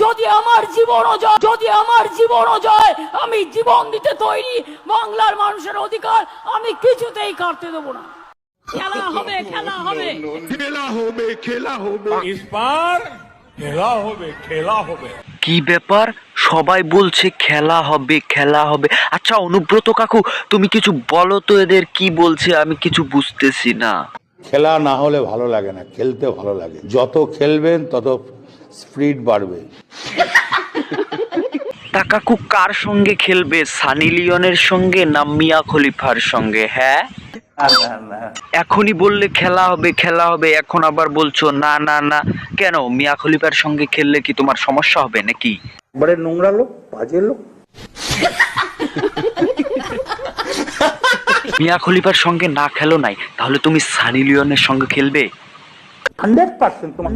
যদি আমার জীবনও যায় আমি জীবন দিতে তৈরি। বাংলার মানুষের অধিকার আমি কিছুতেই কাটতে দেবো না। খেলা হবে, খেলা হবে, খেলা হবে, খেলা হবে। इस बार खेला होबे खेला होबे। কি ব্যাপার, সবাই বলছে খেলা হবে খেলা হবে। আচ্ছা অনুব্রত কাকু, তুমি কিছু বলো তো, এদের কি বলছে আমি কিছু বুঝতেছি না। খেলা না হলে ভালো লাগে না, খেলতে ভালো লাগে। যত খেলবেন তত স্পিড বাড়বে। তা কাকু কার সঙ্গে খেলবে, সানি লিওনের সঙ্গে না মিয়া খলিফার সঙ্গে? হ্যাঁ, এখনই বললে খেলা হবে খেলা হবে, এখন আবার বলছো না না না। কেন, মিয়া খলিফার সঙ্গে খেললে কি তোমার সমস্যা হবে নাকি? বড় নোংরা লোক, বাজে লোক। মিয়া খলিফার সঙ্গে না খেলো নাই, তাহলে তুমি সানি লিওনের সঙ্গে খেলবে? 100% তোমার